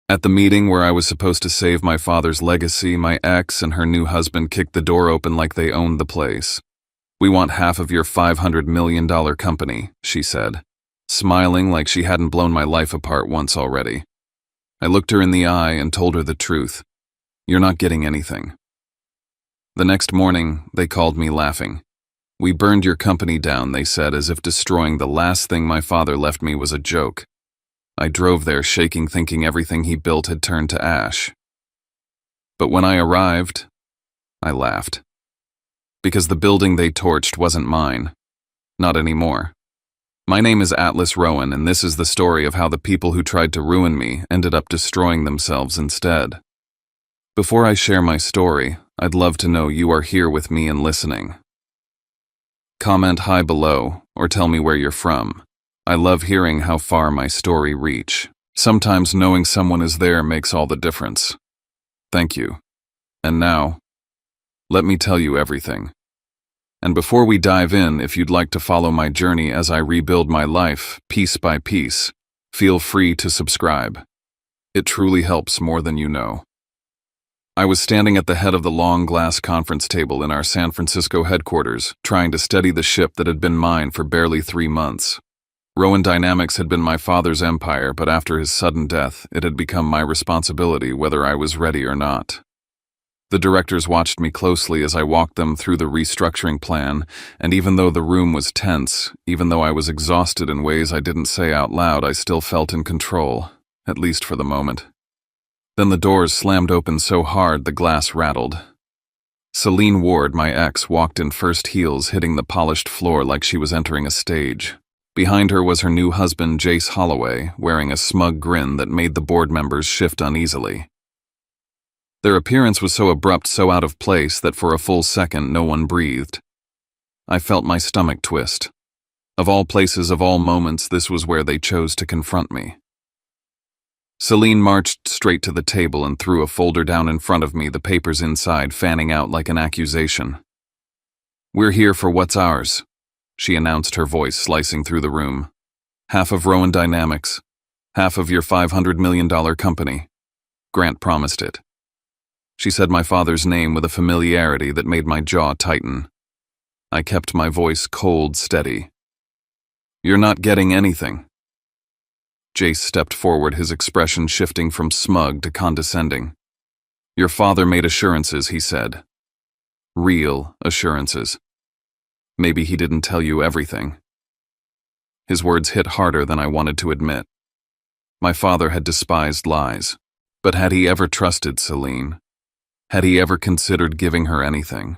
At the meeting where I was supposed to save my father's legacy, my ex and her new husband kicked the door open like they owned the place. "We want half of your $500 million company," she said, smiling like she hadn't blown my life apart once already. I looked her in the eye and told her the truth. "You're not getting anything." The next morning, they called me laughing. "We burned your company down," they said, as if destroying the last thing my father left me was a joke. I drove there shaking, thinking everything he built had turned to ash. But when I arrived, I laughed. Because the building they torched wasn't mine. Not anymore. My name is Atlas Rowan, and this is the story of how the people who tried to ruin me ended up destroying themselves instead. Before I share my story, I'd love to know you are here with me and listening. Comment hi below, or tell me where you're from. I love hearing how far my story reach. Sometimes knowing someone is there makes all the difference. Thank you. And now, let me tell you everything. And before we dive in, if you'd like to follow my journey as I rebuild my life, piece by piece, feel free to subscribe. It truly helps more than you know. I was standing at the head of the long glass conference table in our San Francisco headquarters, trying to steady the ship that had been mine for barely 3 months. Rowan Dynamics had been my father's empire, but after his sudden death, it had become my responsibility whether I was ready or not. The directors watched me closely as I walked them through the restructuring plan, and even though the room was tense, even though I was exhausted in ways I didn't say out loud, I still felt in control, at least for the moment. Then the doors slammed open so hard the glass rattled. Celine Ward, my ex, walked in first heels, hitting the polished floor like she was entering a stage. Behind her was her new husband, Jace Holloway, wearing a smug grin that made the board members shift uneasily. Their appearance was so abrupt, so out of place, that for a full second no one breathed. I felt my stomach twist. Of all places, of all moments, this was where they chose to confront me. Celine marched straight to the table and threw a folder down in front of me, the papers inside fanning out like an accusation. "We're here for what's ours," she announced, her voice slicing through the room. "Half of Rowan Dynamics. Half of your $500 million company." Grant promised it. She said my father's name with a familiarity that made my jaw tighten. I kept my voice cold, steady. "You're not getting anything." Jace stepped forward, his expression shifting from smug to condescending. "Your father made assurances," he said. "Real assurances. Maybe he didn't tell you everything." His words hit harder than I wanted to admit. My father had despised lies. But had he ever trusted Celine? Had he ever considered giving her anything?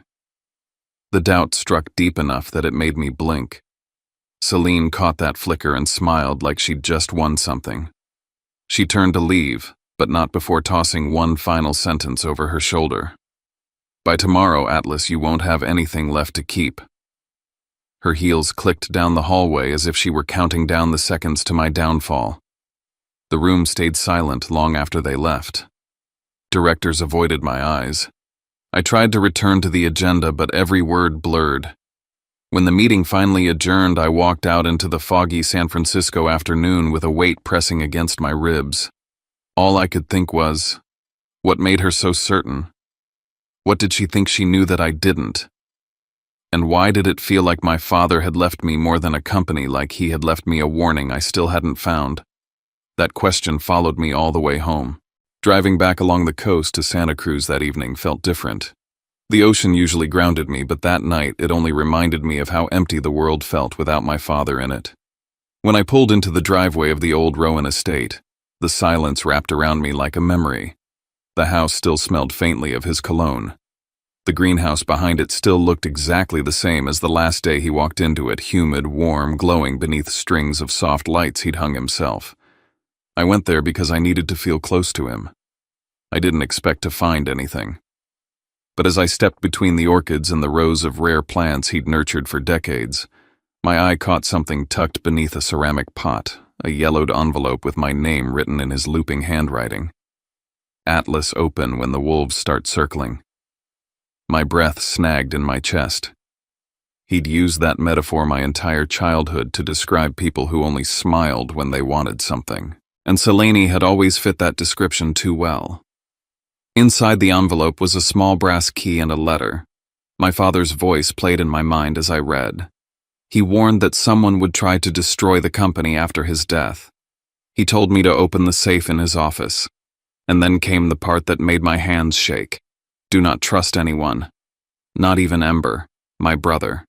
The doubt struck deep enough that it made me blink. Celine caught that flicker and smiled like she'd just won something. She turned to leave, but not before tossing one final sentence over her shoulder. "By tomorrow, Atlas, you won't have anything left to keep." Her heels clicked down the hallway as if she were counting down the seconds to my downfall. The room stayed silent long after they left. Directors avoided my eyes. I tried to return to the agenda, but every word blurred. When the meeting finally adjourned, I walked out into the foggy San Francisco afternoon with a weight pressing against my ribs. All I could think was, what made her so certain? What did she think she knew that I didn't? And why did it feel like my father had left me more than a company, like he had left me a warning I still hadn't found? That question followed me all the way home. Driving back along the coast to Santa Cruz that evening felt different. The ocean usually grounded me, but that night it only reminded me of how empty the world felt without my father in it. When I pulled into the driveway of the old Rowan estate, the silence wrapped around me like a memory. The house still smelled faintly of his cologne. The greenhouse behind it still looked exactly the same as the last day he walked into it, humid, warm, glowing beneath strings of soft lights he'd hung himself. I went there because I needed to feel close to him. I didn't expect to find anything. But as I stepped between the orchids and the rows of rare plants he'd nurtured for decades, my eye caught something tucked beneath a ceramic pot, a yellowed envelope with my name written in his looping handwriting. "Atlas open when the wolves start circling." My breath snagged in my chest. He'd used that metaphor my entire childhood to describe people who only smiled when they wanted something. and Selene had always fit that description too well. Inside the envelope was a small brass key and a letter. My father's voice played in my mind as I read. He warned that someone would try to destroy the company after his death. He told me to open the safe in his office. And then came the part that made my hands shake. Do not trust anyone. Not even Ember, my brother.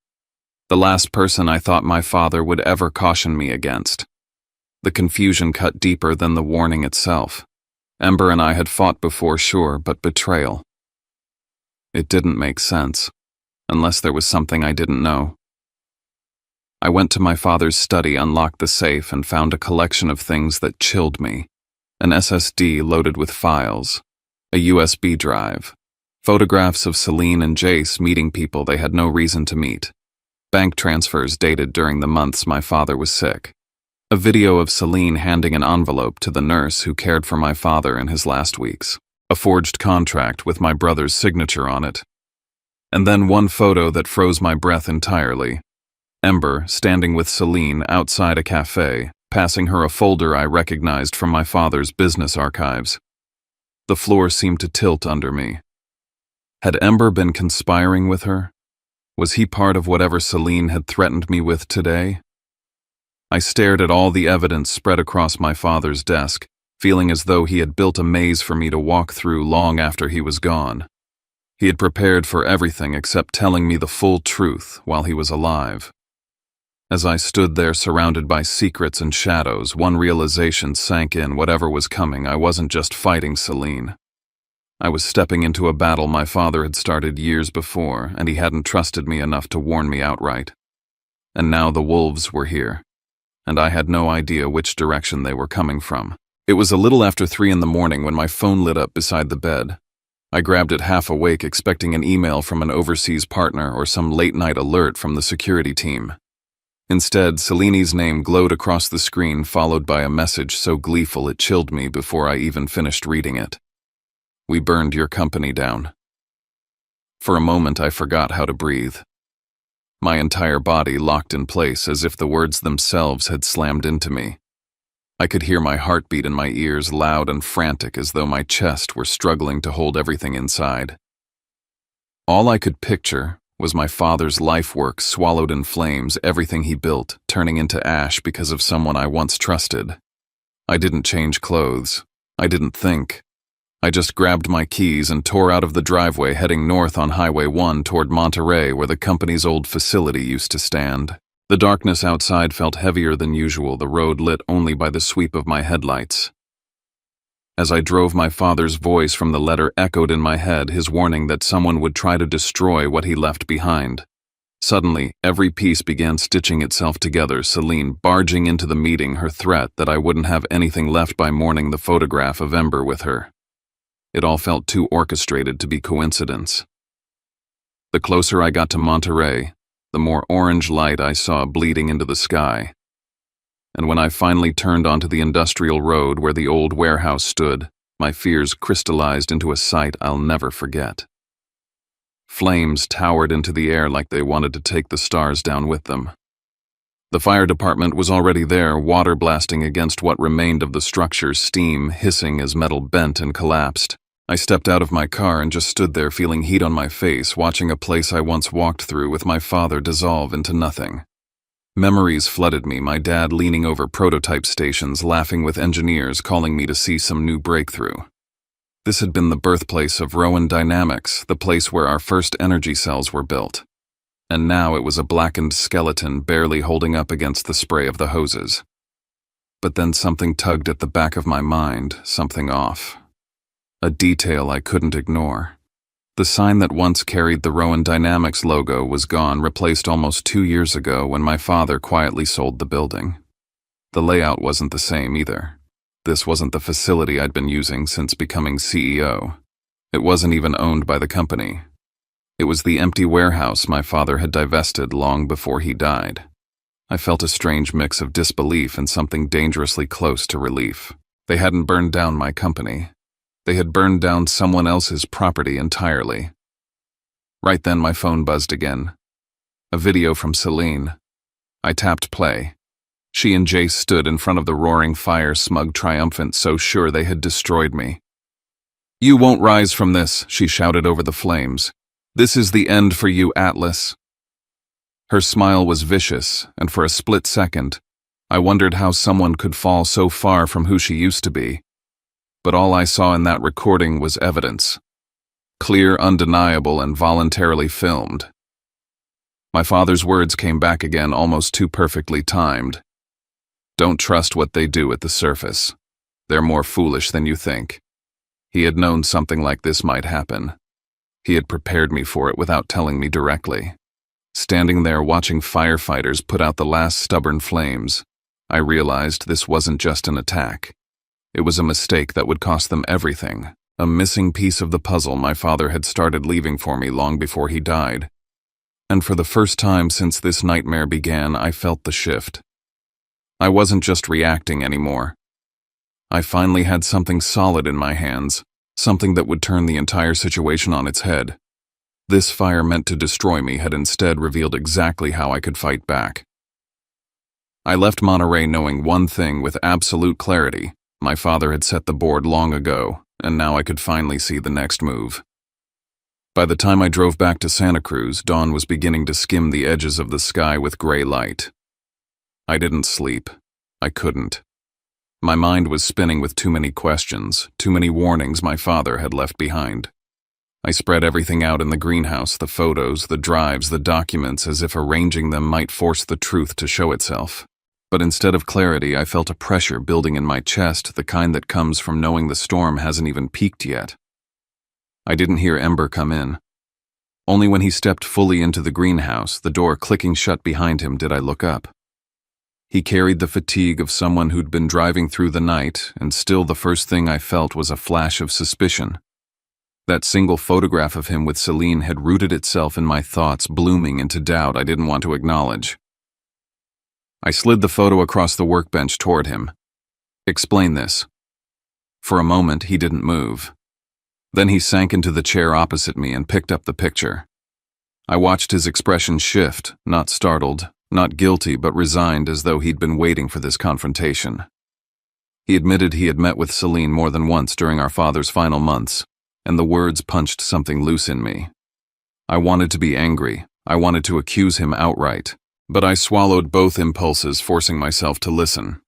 The last person I thought my father would ever caution me against. The confusion cut deeper than the warning itself. Ember and I had fought before, sure, but betrayal. It didn't make sense, unless there was something I didn't know. I went to my father's study, unlocked the safe, and found a collection of things that chilled me. An SSD loaded with files, a USB drive, photographs of Selene and Jace meeting people they had no reason to meet, bank transfers dated during the months my father was sick, a video of Selene handing an envelope to the nurse who cared for my father in his last weeks, a forged contract with my brother's signature on it, and then one photo that froze my breath entirely. Ember standing with Selene outside a cafe, passing her a folder I recognized from my father's business archives. The floor seemed to tilt under me. Had Ember been conspiring with her? Was he part of whatever Selene had threatened me with today? I stared at all the evidence spread across my father's desk, feeling as though he had built a maze for me to walk through long after he was gone. He had prepared for everything except telling me the full truth while he was alive. As I stood there surrounded by secrets and shadows, one realization sank in: whatever was coming, I wasn't just fighting Selene. I was stepping into a battle my father had started years before, and he hadn't trusted me enough to warn me outright. And now the wolves were here, and I had no idea which direction they were coming from. It was a little after 3 in the morning when my phone lit up beside the bed. I grabbed it half awake, expecting an email from an overseas partner or some late-night alert from the security team. Instead, Selene's name glowed across the screen, followed by a message so gleeful it chilled me before I even finished reading it. We burned your company down. For a moment, I forgot how to breathe. My entire body locked in place as if the words themselves had slammed into me. I could hear my heartbeat in my ears, loud and frantic, as though my chest were struggling to hold everything inside. All I could picture was my father's life work swallowed in flames, everything he built turning into ash because of someone I once trusted. I didn't change clothes. I didn't think. I just grabbed my keys and tore out of the driveway, heading north on Highway 1 toward Monterey, where the company's old facility used to stand. The darkness outside felt heavier than usual, the road lit only by the sweep of my headlights. As I drove, my father's voice from the letter echoed in my head, his warning that someone would try to destroy what he left behind. Suddenly, every piece began stitching itself together: Selene barging into the meeting, her threat that I wouldn't have anything left by morning, the photograph of Ember with her. It all felt too orchestrated to be coincidence. The closer I got to Monterey, the more orange light I saw bleeding into the sky. And when I finally turned onto the industrial road where the old warehouse stood, my fears crystallized into a sight I'll never forget. Flames towered into the air like they wanted to take the stars down with them. The fire department was already there, water blasting against what remained of the structure, steam hissing as metal bent and collapsed. I stepped out of my car and just stood there, feeling heat on my face, watching a place I once walked through with my father dissolve into nothing. Memories flooded me, my dad leaning over prototype stations, laughing with engineers, calling me to see some new breakthrough. This had been the birthplace of Rowan Dynamics, the place where our first energy cells were built. And now it was a blackened skeleton barely holding up against the spray of the hoses. But then something tugged at the back of my mind, something off. A detail I couldn't ignore. The sign that once carried the Rowan Dynamics logo was gone, replaced almost 2 years ago when my father quietly sold the building. The layout wasn't the same either. This wasn't the facility I'd been using since becoming CEO. It wasn't even owned by the company. It was the empty warehouse my father had divested long before he died. I felt a strange mix of disbelief and something dangerously close to relief. They hadn't burned down my company. They had burned down someone else's property entirely. Right then, my phone buzzed again. A video from Selene. I tapped play. She and Jace stood in front of the roaring fire, smug, triumphant, so sure they had destroyed me. "You won't rise from this," she shouted over the flames. "This is the end for you, Atlas." Her smile was vicious, and for a split second, I wondered how someone could fall so far from who she used to be. But all I saw in that recording was evidence. Clear, undeniable, and voluntarily filmed. My father's words came back again, almost too perfectly timed. "Don't trust what they do at the surface. They're more foolish than you think." He had known something like this might happen. He had prepared me for it without telling me directly. Standing there watching firefighters put out the last stubborn flames, I realized this wasn't just an attack. It was a mistake that would cost them everything, a missing piece of the puzzle my father had started leaving for me long before he died. And for the first time since this nightmare began, I felt the shift. I wasn't just reacting anymore. I finally had something solid in my hands, something that would turn the entire situation on its head. This fire meant to destroy me had instead revealed exactly how I could fight back. I left Monterey knowing one thing with absolute clarity. My father had set the board long ago, and now I could finally see the next move. By the time I drove back to Santa Cruz, dawn was beginning to skim the edges of the sky with gray light. I didn't sleep. I couldn't. My mind was spinning with too many questions, too many warnings my father had left behind. I spread everything out in the greenhouse, the photos, the drives, the documents, as if arranging them might force the truth to show itself. But instead of clarity, I felt a pressure building in my chest, the kind that comes from knowing the storm hasn't even peaked yet. I didn't hear Ember come in. Only when he stepped fully into the greenhouse, the door clicking shut behind him, did I look up. He carried the fatigue of someone who'd been driving through the night, and still the first thing I felt was a flash of suspicion. That single photograph of him with Celine had rooted itself in my thoughts, blooming into doubt I didn't want to acknowledge. I slid the photo across the workbench toward him. "Explain this." For a moment, he didn't move. Then he sank into the chair opposite me and picked up the picture. I watched his expression shift, not startled, not guilty, but resigned, as though he'd been waiting for this confrontation. He admitted he had met with Celine more than once during our father's final months, and the words punched something loose in me. I wanted to be angry. I wanted to accuse him outright. But I swallowed both impulses, forcing myself to listen.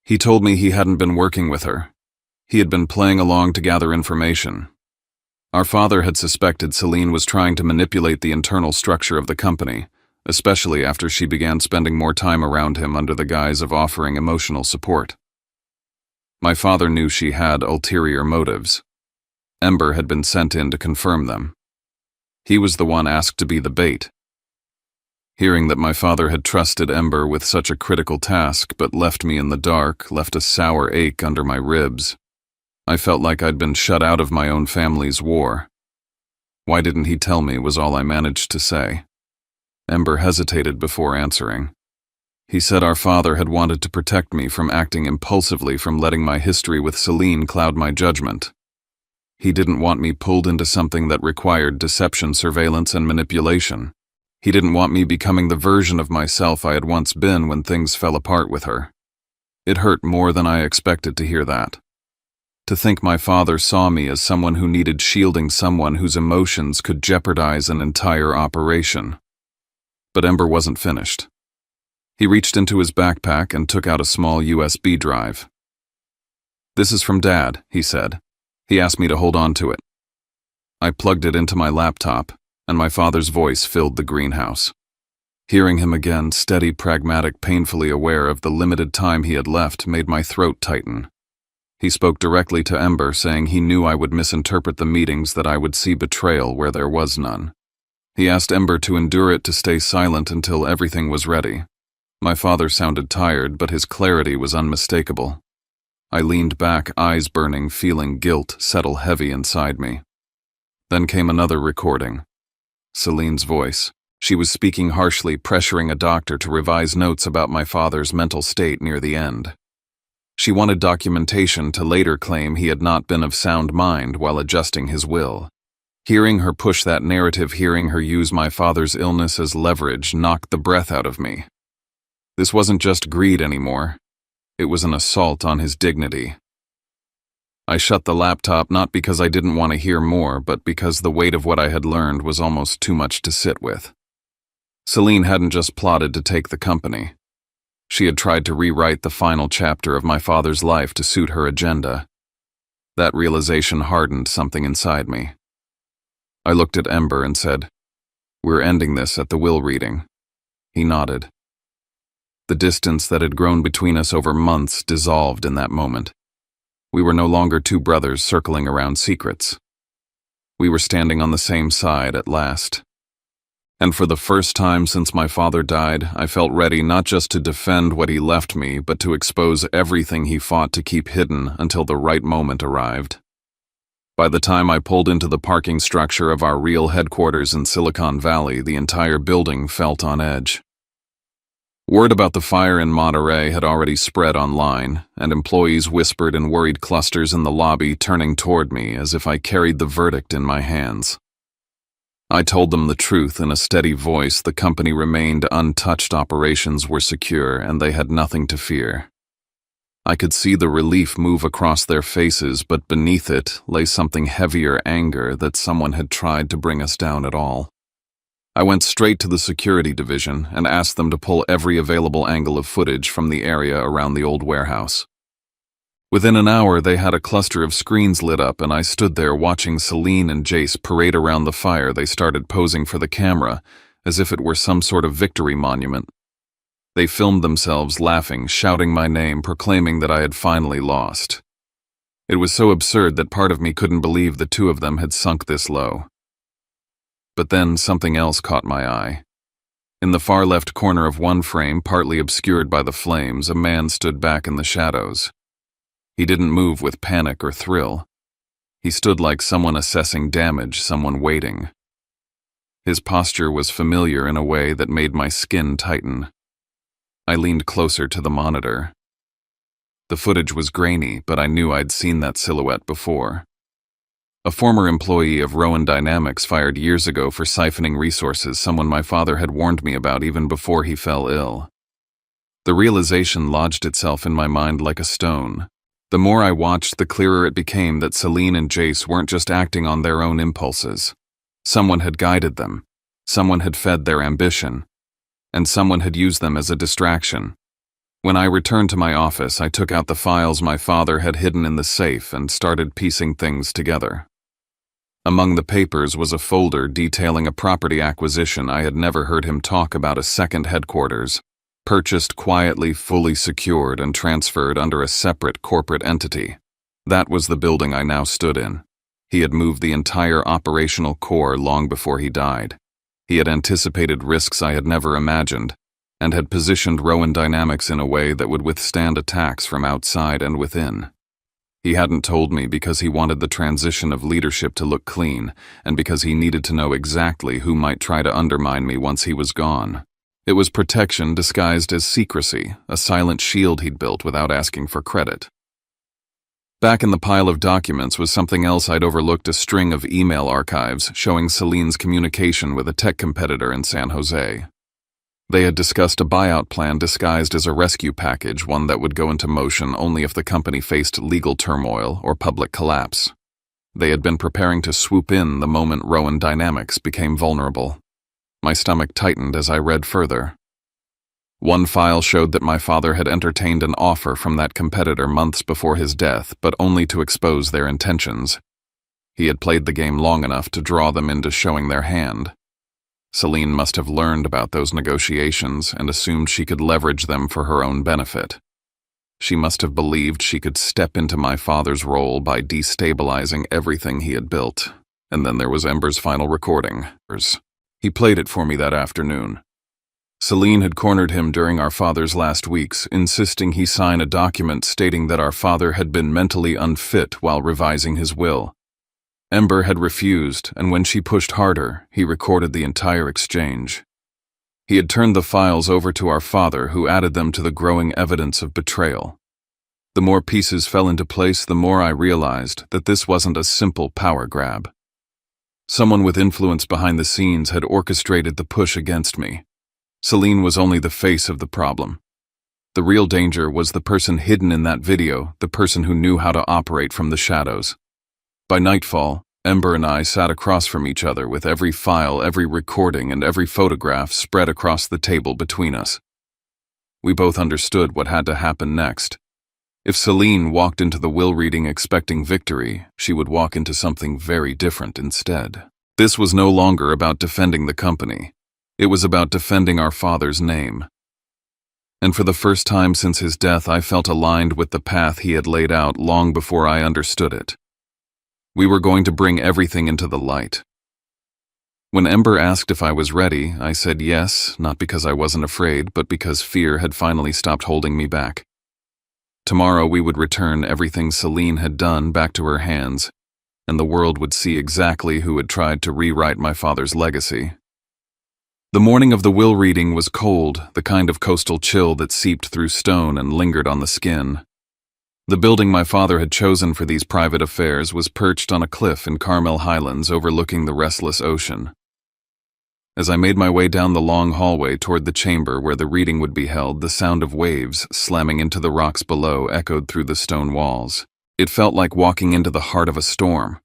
He told me he hadn't been working with her. He had been playing along to gather information. Our father had suspected Celine was trying to manipulate the internal structure of the company, especially after she began spending more time around him under the guise of offering emotional support. My father knew she had ulterior motives. Ember had been sent in to confirm them. He was the one asked to be the bait. Hearing that my father had trusted Ember with such a critical task but left me in the dark left a sour ache under my ribs. I felt like I'd been shut out of my own family's war. "Why didn't he tell me?" was all I managed to say. Ember hesitated before answering. He said our father had wanted to protect me from acting impulsively, from letting my history with Celine cloud my judgment. He didn't want me pulled into something that required deception, surveillance, and manipulation. He didn't want me becoming the version of myself I had once been when things fell apart with her. It hurt more than I expected to hear that. To think my father saw me as someone who needed shielding, someone whose emotions could jeopardize an entire operation. But Ember wasn't finished. He reached into his backpack and took out a small USB drive. "This is from Dad," he said. "He asked me to hold on to it." I plugged it into my laptop, and my father's voice filled the greenhouse. Hearing him again, steady, pragmatic, painfully aware of the limited time he had left, made my throat tighten. He spoke directly to Ember, saying he knew I would misinterpret the meetings, that I would see betrayal where there was none. He asked Ember to endure it, to stay silent until everything was ready. My father sounded tired, but his clarity was unmistakable. I leaned back, eyes burning, feeling guilt settle heavy inside me. Then came another recording. Celine's voice. She was speaking harshly, pressuring a doctor to revise notes about my father's mental state near the end. She wanted documentation to later claim he had not been of sound mind while adjusting his will. Hearing her push that narrative, hearing her use my father's illness as leverage, knocked the breath out of me. This wasn't just greed anymore. It was an assault on his dignity. I shut the laptop not because I didn't want to hear more, but because the weight of what I had learned was almost too much to sit with. Celine hadn't just plotted to take the company. She had tried to rewrite the final chapter of my father's life to suit her agenda. That realization hardened something inside me. I looked at Ember and said, "We're ending this at the will reading." He nodded. The distance that had grown between us over months dissolved in that moment. We were no longer two brothers circling around secrets. We were standing on the same side at last. And for the first time since my father died, I felt ready not just to defend what he left me, but to expose everything he fought to keep hidden until the right moment arrived. By the time I pulled into the parking structure of our real headquarters in Silicon Valley, the entire building felt on edge. Word about the fire in Monterey had already spread online, and employees whispered in worried clusters in the lobby, turning toward me as if I carried the verdict in my hands. I told them the truth in a steady voice. The company remained untouched, operations were secure, and they had nothing to fear. I could see the relief move across their faces, but beneath it lay something heavier: anger that someone had tried to bring us down at all. I went straight to the security division and asked them to pull every available angle of footage from the area around the old warehouse. Within an hour, they had a cluster of screens lit up, and I stood there watching Celine and Jace parade around the fire. They started posing for the camera, as if it were some sort of victory monument. They filmed themselves laughing, shouting my name, proclaiming that I had finally lost. It was so absurd that part of me couldn't believe the two of them had sunk this low. But then something else caught my eye. In the far left corner of one frame, partly obscured by the flames, a man stood back in the shadows. He didn't move with panic or thrill. He stood like someone assessing damage, someone waiting. His posture was familiar in a way that made my skin tighten. I leaned closer to the monitor. The footage was grainy, but I knew I'd seen that silhouette before. A former employee of Rowan Dynamics, fired years ago for siphoning resources, someone my father had warned me about even before he fell ill. The realization lodged itself in my mind like a stone. The more I watched, the clearer it became that Celine and Jace weren't just acting on their own impulses. Someone had guided them, someone had fed their ambition, and someone had used them as a distraction. When I returned to my office, I took out the files my father had hidden in the safe and started piecing things together. Among the papers was a folder detailing a property acquisition. I had never heard him talk about a second headquarters, purchased quietly, fully secured, and transferred under a separate corporate entity. That was the building I now stood in. He had moved the entire operational core long before he died. He had anticipated risks I had never imagined, and had positioned Rowan Dynamics in a way that would withstand attacks from outside and within. He hadn't told me because he wanted the transition of leadership to look clean, and because he needed to know exactly who might try to undermine me once he was gone. It was protection disguised as secrecy, a silent shield he'd built without asking for credit. Back in the pile of documents was something else I'd overlooked: a string of email archives showing Celine's communication with a tech competitor in San Jose. They had discussed a buyout plan disguised as a rescue package, one that would go into motion only if the company faced legal turmoil or public collapse. They had been preparing to swoop in the moment Rowan Dynamics became vulnerable. My stomach tightened as I read further. One file showed that my father had entertained an offer from that competitor months before his death, but only to expose their intentions. He had played the game long enough to draw them into showing their hand. Celine must have learned about those negotiations and assumed she could leverage them for her own benefit. She must have believed she could step into my father's role by destabilizing everything he had built. And then there was Ember's final recording. He played it for me that afternoon. Celine had cornered him during our father's last weeks, insisting he sign a document stating that our father had been mentally unfit while revising his will. Ember had refused, and when she pushed harder, he recorded the entire exchange. He had turned the files over to our father, who added them to the growing evidence of betrayal. The more pieces fell into place, the more I realized that this wasn't a simple power grab. Someone with influence behind the scenes had orchestrated the push against me. Celine was only the face of the problem. The real danger was the person hidden in that video, the person who knew how to operate from the shadows. By nightfall, Ember and I sat across from each other with every file, every recording, and every photograph spread across the table between us. We both understood what had to happen next. If Celine walked into the will reading expecting victory, she would walk into something very different instead. This was no longer about defending the company. It was about defending our father's name. And for the first time since his death, I felt aligned with the path he had laid out long before I understood it. We were going to bring everything into the light. When Ember asked if I was ready, I said yes, not because I wasn't afraid, but because fear had finally stopped holding me back. Tomorrow we would return everything Celine had done back to her hands, and the world would see exactly who had tried to rewrite my father's legacy. The morning of the will reading was cold, the kind of coastal chill that seeped through stone and lingered on the skin. The building my father had chosen for these private affairs was perched on a cliff in Carmel Highlands overlooking the restless ocean. As I made my way down the long hallway toward the chamber where the reading would be held, the sound of waves slamming into the rocks below echoed through the stone walls. It felt like walking into the heart of a storm.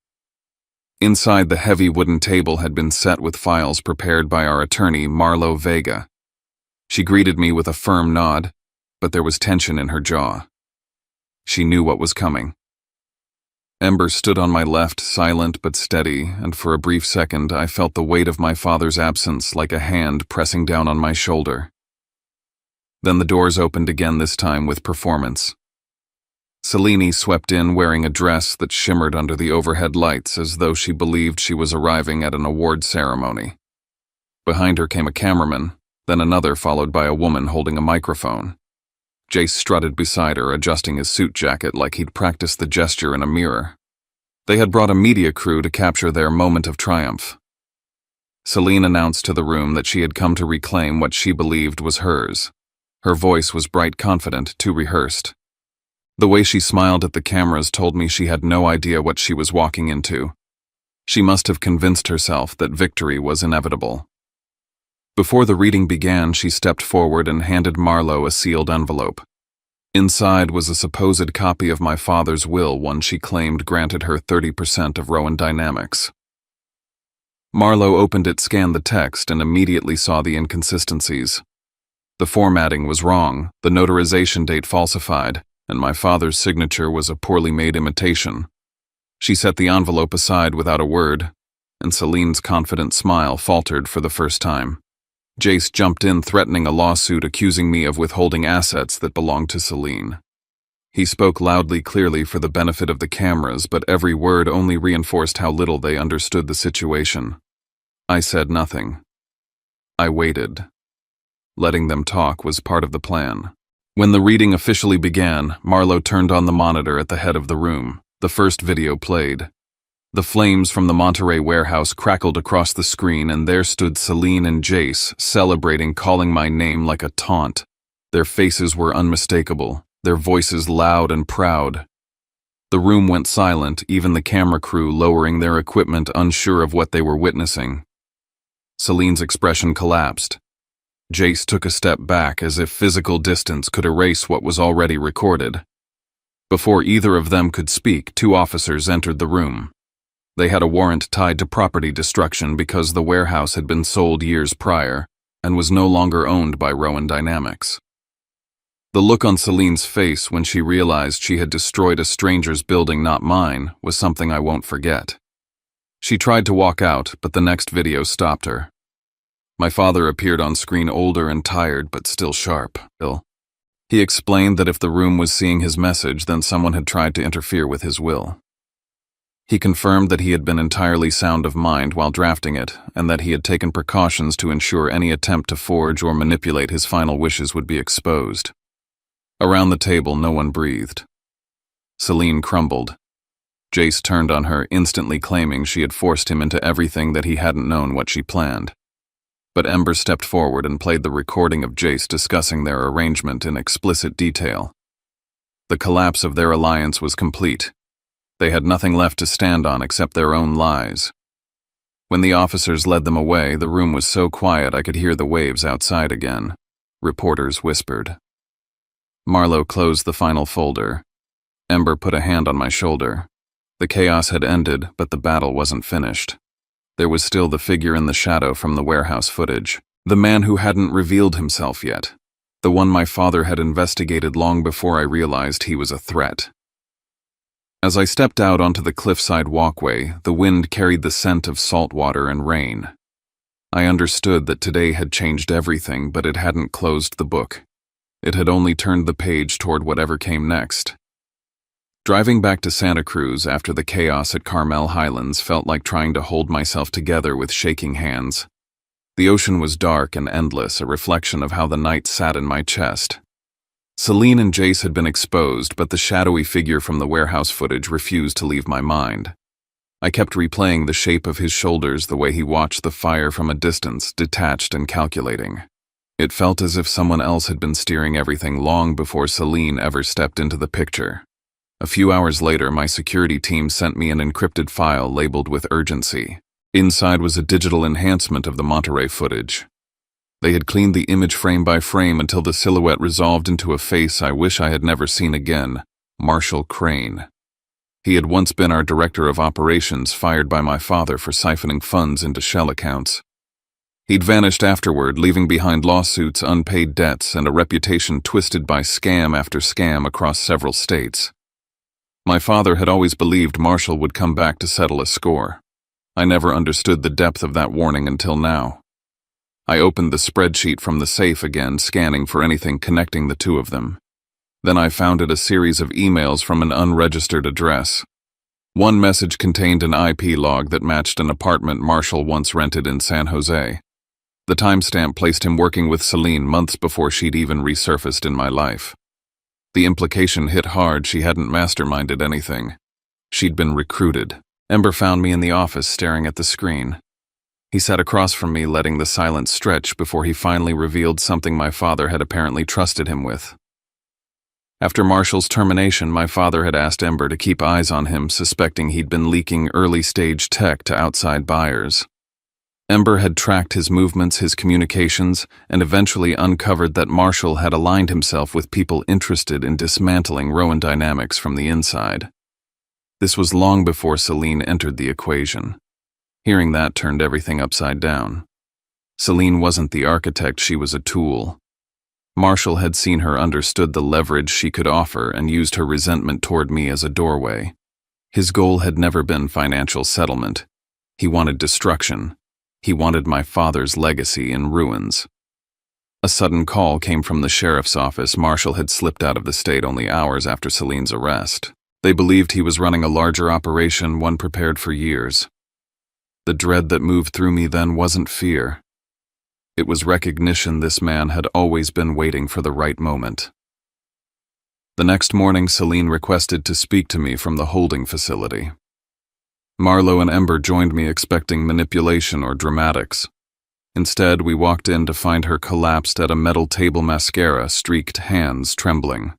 Inside, the heavy wooden table had been set with files prepared by our attorney, Marlo Vega. She greeted me with a firm nod, but there was tension in her jaw. She knew what was coming. Ember stood on my left, silent but steady, and for a brief second I felt the weight of my father's absence like a hand pressing down on my shoulder. Then the doors opened again, this time with performance. Celine swept in wearing a dress that shimmered under the overhead lights as though she believed she was arriving at an award ceremony. Behind her came a cameraman, then another, followed by a woman holding a microphone. Jace strutted beside her, adjusting his suit jacket like he'd practiced the gesture in a mirror. They had brought a media crew to capture their moment of triumph. Celine announced to the room that she had come to reclaim what she believed was hers. Her voice was bright, confident, too rehearsed. The way she smiled at the cameras told me she had no idea what she was walking into. She must have convinced herself that victory was inevitable. Before the reading began, she stepped forward and handed Marlo a sealed envelope. Inside was a supposed copy of my father's will, one she claimed granted her 30% of Rowan Dynamics. Marlo opened it, scanned the text, and immediately saw the inconsistencies. The formatting was wrong, the notarization date falsified, and my father's signature was a poorly made imitation. She set the envelope aside without a word, and Celine's confident smile faltered for the first time. Jace jumped in, threatening a lawsuit, accusing me of withholding assets that belonged to Celine. He spoke loudly, clearly for the benefit of the cameras, but every word only reinforced how little they understood the situation. I said nothing. I waited. Letting them talk was part of the plan. When the reading officially began, Marlo turned on the monitor at the head of the room. The first video played. The flames from the Monterey warehouse crackled across the screen, and there stood Celine and Jace, celebrating, calling my name like a taunt. Their faces were unmistakable, their voices loud and proud. The room went silent, even the camera crew lowering their equipment, unsure of what they were witnessing. Celine's expression collapsed. Jace took a step back, as if physical distance could erase what was already recorded. Before either of them could speak, two officers entered the room. They had a warrant tied to property destruction because the warehouse had been sold years prior and was no longer owned by Rowan Dynamics. The look on Celine's face when she realized she had destroyed a stranger's building, not mine, was something I won't forget. She tried to walk out, but the next video stopped her. My father appeared on screen, older and tired, but still sharp. He explained that if the room was seeing his message, then someone had tried to interfere with his will. He confirmed that he had been entirely sound of mind while drafting it, and that he had taken precautions to ensure any attempt to forge or manipulate his final wishes would be exposed. Around the table, no one breathed. Celine crumbled. Jace turned on her, instantly claiming she had forced him into everything, that he hadn't known what she planned. But Ember stepped forward and played the recording of Jace discussing their arrangement in explicit detail. The collapse of their alliance was complete. They had nothing left to stand on except their own lies. When the officers led them away, the room was so quiet I could hear the waves outside again. Reporters whispered. Marlowe closed the final folder. Ember put a hand on my shoulder. The chaos had ended, but the battle wasn't finished. There was still the figure in the shadow from the warehouse footage. The man who hadn't revealed himself yet. The one my father had investigated long before I realized he was a threat. As I stepped out onto the cliffside walkway, the wind carried the scent of salt water and rain. I understood that today had changed everything, but it hadn't closed the book. It had only turned the page toward whatever came next. Driving back to Santa Cruz after the chaos at Carmel Highlands felt like trying to hold myself together with shaking hands. The ocean was dark and endless, a reflection of how the night sat in my chest. Celine and Jace had been exposed, but the shadowy figure from the warehouse footage refused to leave my mind. I kept replaying the shape of his shoulders, the way he watched the fire from a distance, detached and calculating. It felt as if someone else had been steering everything long before Celine ever stepped into the picture. A few hours later, my security team sent me an encrypted file labeled with urgency. Inside was a digital enhancement of the Monterey footage. They had cleaned the image frame by frame until the silhouette resolved into a face I wish I had never seen again, Marshall Crane. He had once been our director of operations, fired by my father for siphoning funds into shell accounts. He'd vanished afterward, leaving behind lawsuits, unpaid debts, and a reputation twisted by scam after scam across several states. My father had always believed Marshall would come back to settle a score. I never understood the depth of that warning until now. I opened the spreadsheet from the safe again, scanning for anything connecting the two of them. Then I found it a series of emails from an unregistered address. One message contained an IP log that matched an apartment Marshall once rented in San Jose. The timestamp placed him working with Celine months before she'd even resurfaced in my life. The implication hit hard. She hadn't masterminded anything. She'd been recruited. Ember found me in the office staring at the screen. He sat across from me, letting the silence stretch before he finally revealed something my father had apparently trusted him with. After Marshall's termination, my father had asked Ember to keep eyes on him, suspecting he'd been leaking early-stage tech to outside buyers. Ember had tracked his movements, his communications, and eventually uncovered that Marshall had aligned himself with people interested in dismantling Rowan Dynamics from the inside. This was long before Celine entered the equation. Hearing that turned everything upside down. Celine wasn't the architect, she was a tool. Marshall had seen her, understood the leverage she could offer, and used her resentment toward me as a doorway. His goal had never been financial settlement. He wanted destruction. He wanted my father's legacy in ruins. A sudden call came from the sheriff's office. Marshall had slipped out of the state only hours after Celine's arrest. They believed he was running a larger operation, one prepared for years. The dread that moved through me then wasn't fear. It was recognition this man had always been waiting for the right moment. The next morning, Celine requested to speak to me from the holding facility. Marlowe and Ember joined me, expecting manipulation or dramatics. Instead, we walked in to find her collapsed at a metal table, mascara, streaked hands trembling.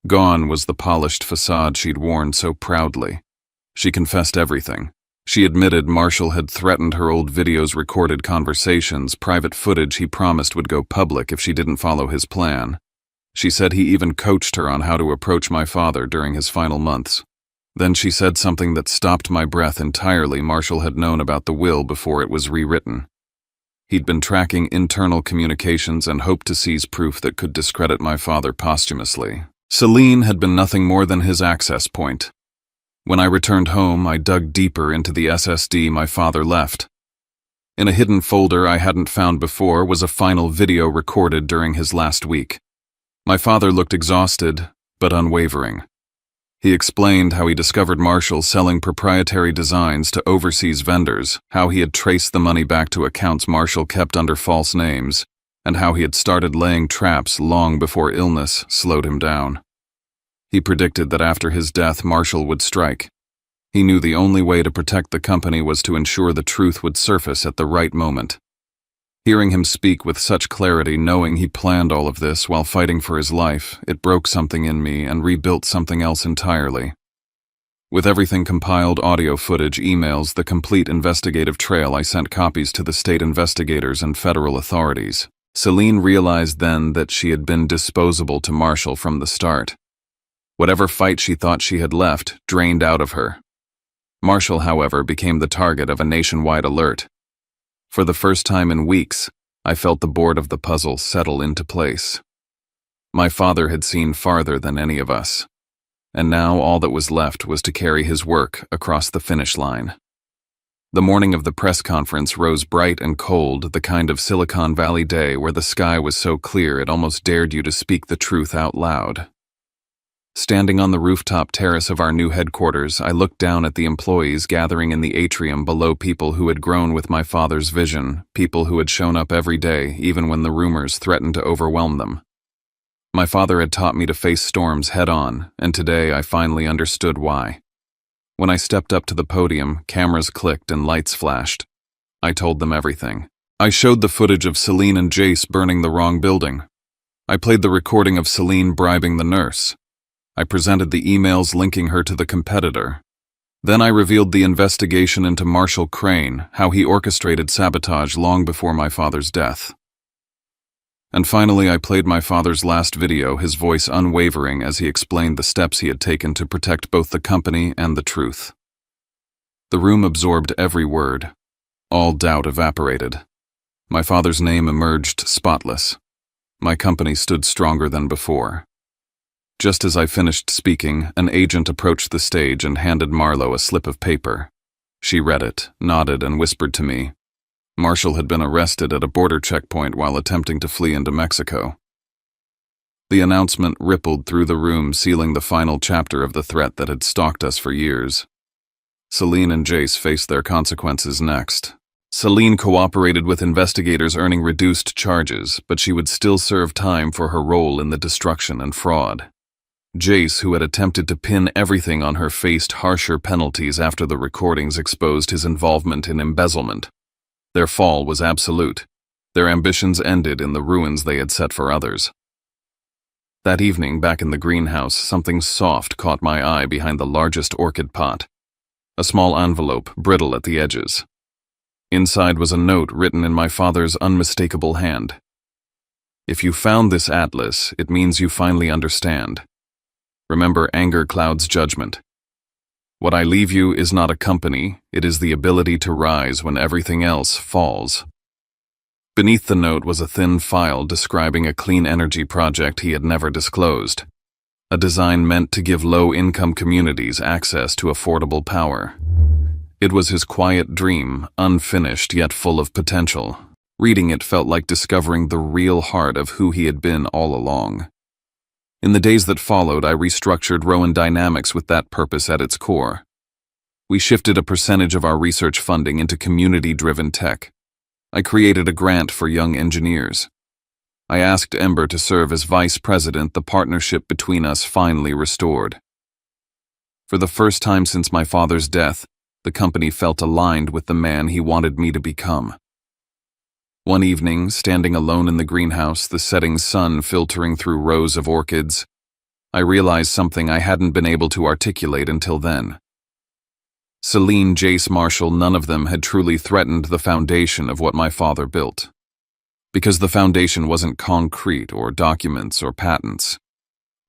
Gone was the polished facade she'd worn so proudly. She confessed everything. She admitted Marshall had threatened her, old videos, recorded conversations, private footage he promised would go public if she didn't follow his plan. She said he even coached her on how to approach my father during his final months. Then she said something that stopped my breath entirely. Marshall had known about the will before it was rewritten. He'd been tracking internal communications and hoped to seize proof that could discredit my father posthumously. Celine had been nothing more than his access point. When I returned home, I dug deeper into the SSD my father left. In a hidden folder I hadn't found before was a final video recorded during his last week. My father looked exhausted, but unwavering. He explained how he discovered Marshall selling proprietary designs to overseas vendors, how he had traced the money back to accounts Marshall kept under false names, and how he had started laying traps long before illness slowed him down. He predicted that after his death, Marshall would strike. He knew the only way to protect the company was to ensure the truth would surface at the right moment. Hearing him speak with such clarity, knowing he planned all of this while fighting for his life, it broke something in me and rebuilt something else entirely. With everything compiled, audio footage, emails, the complete investigative trail, I sent copies to the state investigators and federal authorities. Celine realized then that she had been disposable to Marshall from the start. Whatever fight she thought she had left drained out of her. Marshall, however, became the target of a nationwide alert. For the first time in weeks, I felt the board of the puzzle settle into place. My father had seen farther than any of us, and now all that was left was to carry his work across the finish line. The morning of the press conference rose bright and cold, the kind of Silicon Valley day where the sky was so clear it almost dared you to speak the truth out loud. Standing on the rooftop terrace of our new headquarters, I looked down at the employees gathering in the atrium below, people who had grown with my father's vision, people who had shown up every day, even when the rumors threatened to overwhelm them. My father had taught me to face storms head-on, and today I finally understood why. When I stepped up to the podium, cameras clicked and lights flashed. I told them everything. I showed the footage of Celine and Jace burning the wrong building. I played the recording of Celine bribing the nurse. I presented the emails linking her to the competitor. Then I revealed the investigation into Marshall Crane, how he orchestrated sabotage long before my father's death. And finally, I played my father's last video, his voice unwavering as he explained the steps he had taken to protect both the company and the truth. The room absorbed every word. All doubt evaporated. My father's name emerged spotless. My company stood stronger than before. Just as I finished speaking, an agent approached the stage and handed Marlo a slip of paper. She read it, nodded, and whispered to me. Marshall had been arrested at a border checkpoint while attempting to flee into Mexico. The announcement rippled through the room, sealing the final chapter of the threat that had stalked us for years. Celine and Jace faced their consequences next. Celine cooperated with investigators, earning reduced charges, but she would still serve time for her role in the destruction and fraud. Jace, who had attempted to pin everything on her, faced harsher penalties after the recordings exposed his involvement in embezzlement. Their fall was absolute. Their ambitions ended in the ruins they had set for others. That evening, back in the greenhouse, something soft caught my eye behind the largest orchid pot. A small envelope, brittle at the edges. Inside was a note written in my father's unmistakable hand. If you found this atlas, it means you finally understand. Remember, anger clouds judgment. What I leave you is not a company, it is the ability to rise when everything else falls. Beneath the note was a thin file describing a clean energy project he had never disclosed. A design meant to give low-income communities access to affordable power. It was his quiet dream, unfinished yet full of potential. Reading it felt like discovering the real heart of who he had been all along. In the days that followed, I restructured Rowan Dynamics with that purpose at its core. We shifted a percentage of our research funding into community-driven tech. I created a grant for young engineers. I asked Ember to serve as vice president, the partnership between us finally restored. For the first time since my father's death, the company felt aligned with the man he wanted me to become. One evening, standing alone in the greenhouse, the setting sun filtering through rows of orchids, I realized something I hadn't been able to articulate until then. Celine, Jace, Marshall, none of them had truly threatened the foundation of what my father built. Because the foundation wasn't concrete or documents or patents.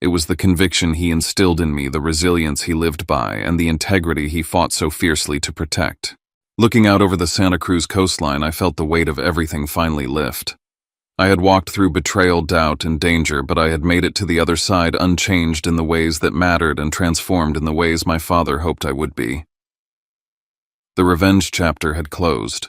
It was the conviction he instilled in me, the resilience he lived by, and the integrity he fought so fiercely to protect. Looking out over the Santa Cruz coastline, I felt the weight of everything finally lift. I had walked through betrayal, doubt, and danger, but I had made it to the other side unchanged in the ways that mattered and transformed in the ways my father hoped I would be. The revenge chapter had closed.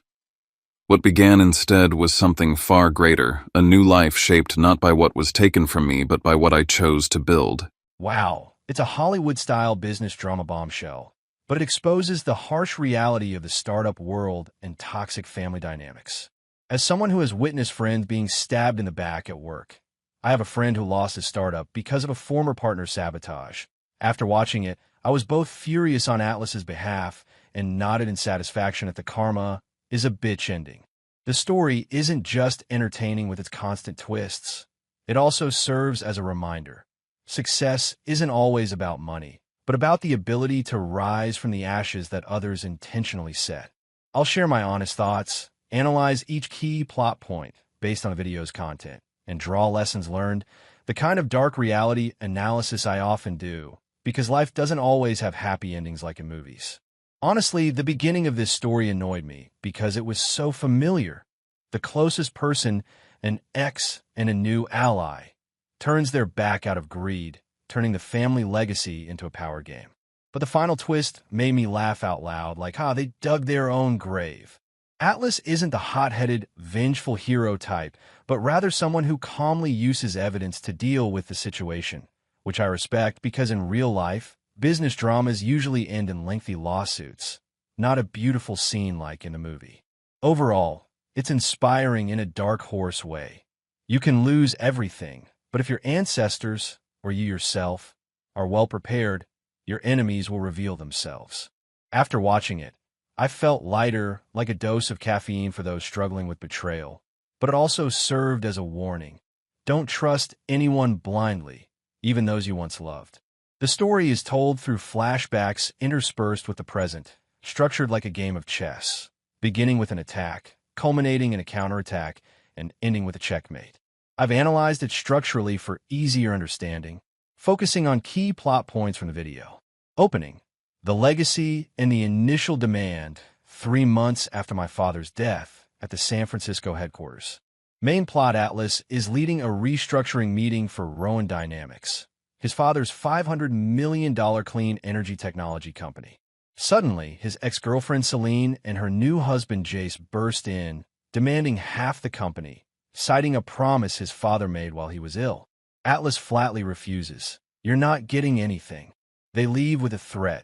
What began instead was something far greater, a new life shaped not by what was taken from me, but by what I chose to build. Wow, it's a Hollywood-style business drama bombshell. But it exposes the harsh reality of the startup world and toxic family dynamics. As someone who has witnessed friends being stabbed in the back at work, I have a friend who lost his startup because of a former partner's sabotage. After watching it, I was both furious on Atlas's behalf and nodded in satisfaction at the karma is a bitch ending. The story isn't just entertaining with its constant twists. It also serves as a reminder. Success isn't always about money, but about the ability to rise from the ashes that others intentionally set. I'll share my honest thoughts, analyze each key plot point, based on a video's content and draw lessons learned, the kind of dark reality analysis I often do, because life doesn't always have happy endings like in movies. Honestly, the beginning of this story annoyed me because it was so familiar. The closest person, an ex and a new ally, turns their back out of greed, turning the family legacy into a power game. But the final twist made me laugh out loud, like, they dug their own grave. Atlas isn't the hot-headed, vengeful hero type, but rather someone who calmly uses evidence to deal with the situation, which I respect because in real life, business dramas usually end in lengthy lawsuits, not a beautiful scene like in a movie. Overall, it's inspiring in a dark horse way. You can lose everything, but if your ancestors, or you yourself, are well prepared, your enemies will reveal themselves. After watching it, I felt lighter, like a dose of caffeine for those struggling with betrayal, but it also served as a warning. Don't trust anyone blindly, even those you once loved. The story is told through flashbacks interspersed with the present, structured like a game of chess, beginning with an attack, culminating in a counterattack, and ending with a checkmate. I've analyzed it structurally for easier understanding, focusing on key plot points from the video. Opening. The legacy and the initial demand 3 months after my father's death at the San Francisco headquarters. Main plot: Atlas is leading a restructuring meeting for Rowan Dynamics, his father's $500 million clean energy technology company. Suddenly, his ex-girlfriend Celine and her new husband Jace burst in, demanding half the company, citing a promise his father made while he was ill. Atlas flatly refuses. "You're not getting anything." They leave with a threat.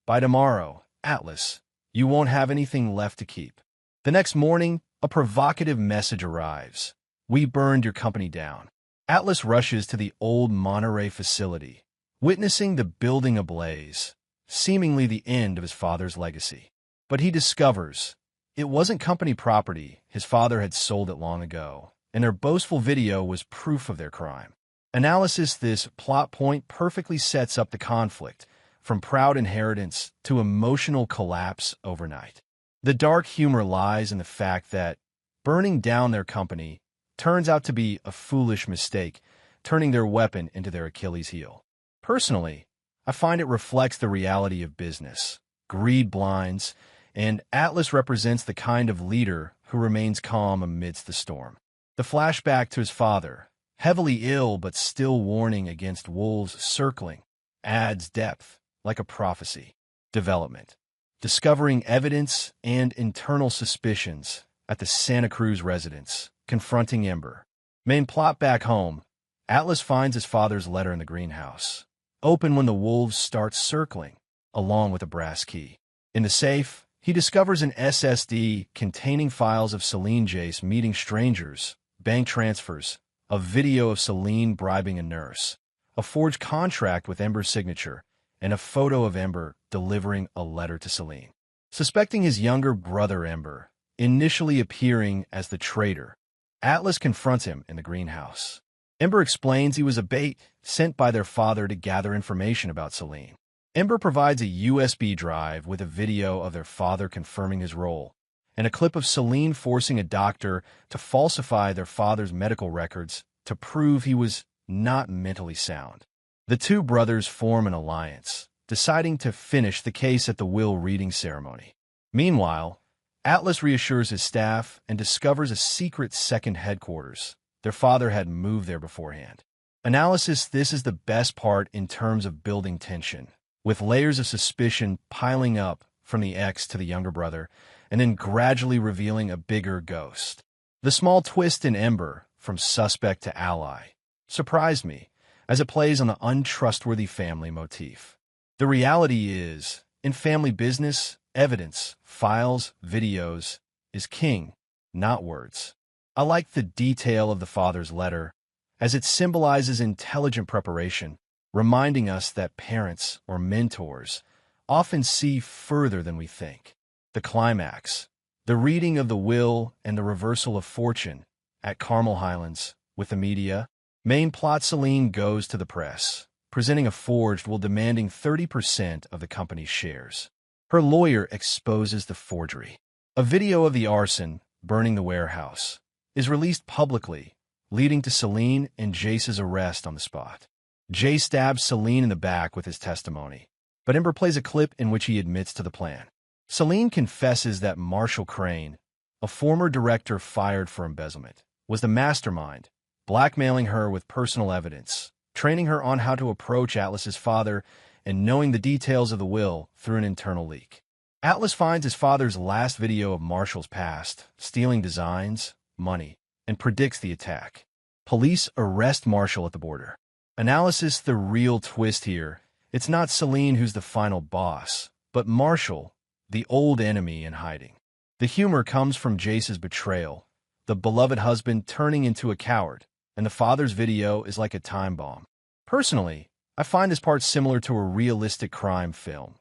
"By tomorrow, Atlas, you won't have anything left to keep." The next morning, a provocative message arrives. "We burned your company down." Atlas rushes to the old Monterey facility, witnessing the building ablaze, seemingly the end of his father's legacy. But he discovers it wasn't company property. His father had sold it long ago, and their boastful video was proof of their crime. Analysis: this plot point perfectly sets up the conflict, from proud inheritance to emotional collapse overnight. The dark humor lies in the fact that burning down their company turns out to be a foolish mistake, turning their weapon into their Achilles heel. Personally, I find it reflects the reality of business. Greed blinds, and Atlas represents the kind of leader who remains calm amidst the storm. The flashback to his father, heavily ill but still warning against wolves circling, adds depth, like a prophecy. Development. Discovering evidence and internal suspicions at the Santa Cruz residence, confronting Ember. Main plot: back home, Atlas finds his father's letter in the greenhouse, open when the wolves start circling, along with a brass key. In the safe, he discovers an SSD containing files of Celine Jace meeting strangers, bank transfers, a video of Celine bribing a nurse, a forged contract with Ember's signature, and a photo of Ember delivering a letter to Celine. Suspecting his younger brother Ember, initially appearing as the traitor, Atlas confronts him in the greenhouse. Ember explains he was a bait sent by their father to gather information about Celine. Ember provides a USB drive with a video of their father confirming his role, and a clip of Celine forcing a doctor to falsify their father's medical records to prove he was not mentally sound. The two brothers form an alliance, deciding to finish the case at the will reading ceremony. Meanwhile, Atlas reassures his staff and discovers a secret second headquarters. Their father had moved there beforehand. Analysis: this is the best part in terms of building tension, with layers of suspicion piling up from the ex to the younger brother, and then gradually revealing a bigger ghost. The small twist in Ember, from suspect to ally, surprised me, as it plays on the untrustworthy family motif. The reality is, in family business, evidence, files, videos, is king, not words. I like the detail of the father's letter, as it symbolizes intelligent preparation, reminding us that parents or mentors often see further than we think. The climax, the reading of the will and the reversal of fortune at Carmel Highlands with the media. Main plot: Celine goes to the press, presenting a forged will demanding 30% of the company's shares. Her lawyer exposes the forgery. A video of the arson, burning the warehouse, is released publicly, leading to Celine and Jace's arrest on the spot. Jace stabs Celine in the back with his testimony, but Ember plays a clip in which he admits to the plan. Celine confesses that Marshall Crane, a former director fired for embezzlement, was the mastermind, blackmailing her with personal evidence, training her on how to approach Atlas's father, and knowing the details of the will through an internal leak. Atlas finds his father's last video of Marshall's past, stealing designs, money, and predicts the attack. Police arrest Marshall at the border. Analysis: the real twist here. It's not Celine who's the final boss, but Marshall, the old enemy in hiding. The humor comes from Jace's betrayal, the beloved husband turning into a coward, and the father's video is like a time bomb. Personally, I find this part similar to a realistic crime film.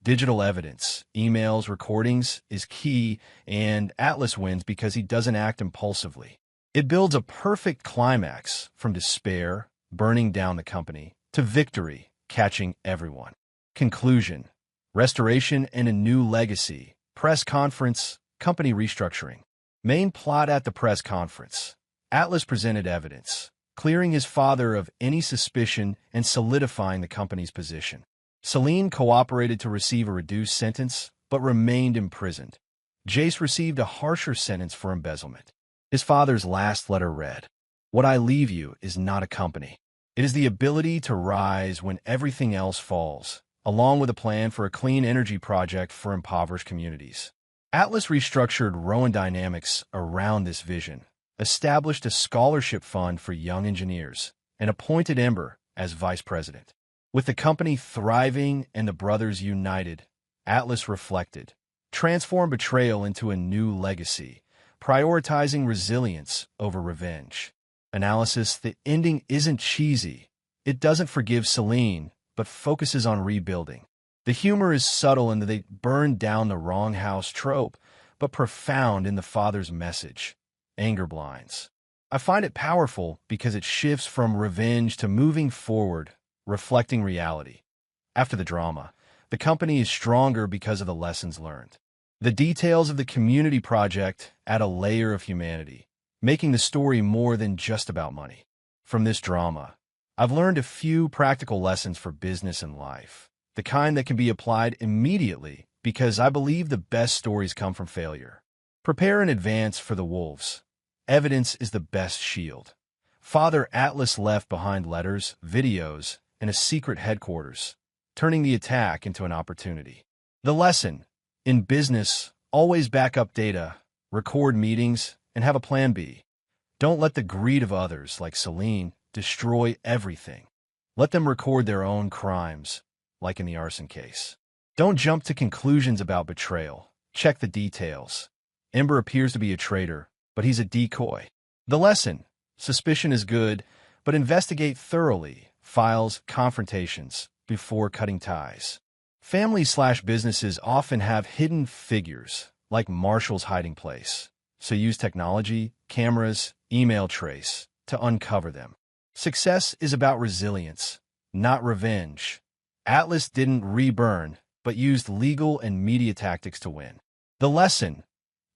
Digital evidence, emails, recordings is key, and Atlas wins because he doesn't act impulsively. It builds a perfect climax from despair, burning down the company, to victory, catching everyone. Conclusion: restoration and a new legacy. Press conference, company restructuring. Main plot: at the press conference, Atlas presented evidence, clearing his father of any suspicion and solidifying the company's position. Celine cooperated to receive a reduced sentence, but remained imprisoned. Jace received a harsher sentence for embezzlement. His father's last letter read, "What I leave you is not a company. It is the ability to rise when everything else falls," along with a plan for a clean energy project for impoverished communities. Atlas restructured Rowan Dynamics around this vision, established a scholarship fund for young engineers, and appointed Ember as vice president. With the company thriving and the brothers united, Atlas reflected, transformed betrayal into a new legacy, prioritizing resilience over revenge. Analysis: the ending isn't cheesy. It doesn't forgive Celine, but focuses on rebuilding. The humor is subtle in that they burned down the wrong house trope, but profound in the father's message. Anger blinds. I find it powerful because it shifts from revenge to moving forward, reflecting reality. After the drama, the company is stronger because of the lessons learned. The details of the community project add a layer of humanity, making the story more than just about money. From this drama, I've learned a few practical lessons for business and life, the kind that can be applied immediately because I believe the best stories come from failure. Prepare in advance for the wolves. Evidence is the best shield. Father Atlas left behind letters, videos, and a secret headquarters, turning the attack into an opportunity. The lesson: in business, always back up data, record meetings, and have a plan B. Don't let the greed of others, like Celine, destroy everything. Let them record their own crimes, like in the arson case. Don't jump to conclusions about betrayal. Check the details. Ember appears to be a traitor, but he's a decoy. The lesson: suspicion is good, but investigate thoroughly. Files, confrontations, before cutting ties. Families/businesses often have hidden figures, like Marshall's hiding place, so use technology, cameras, email trace, to uncover them. Success is about resilience, not revenge. Atlas didn't reburn, but used legal and media tactics to win. The lesson: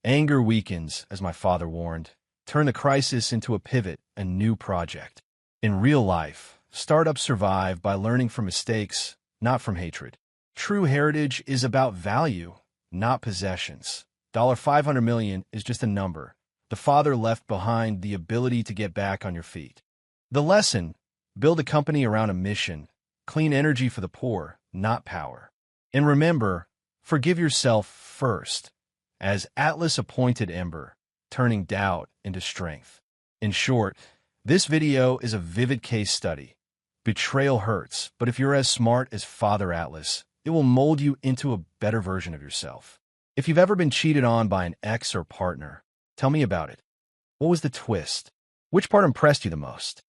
anger weakens, as my father warned. Turn the crisis into a pivot, a new project. In real life, startups survive by learning from mistakes, not from hatred. True heritage is about value, not possessions. $500 million is just a number. The father left behind the ability to get back on your feet. The lesson: build a company around a mission. Clean energy for the poor, not power. And remember, forgive yourself first, as Atlas appointed Ember, turning doubt into strength. In short, this video is a vivid case study. Betrayal hurts, but if you're as smart as Father Atlas, it will mold you into a better version of yourself. If you've ever been cheated on by an ex or partner, tell me about it. What was the twist? Which part impressed you the most?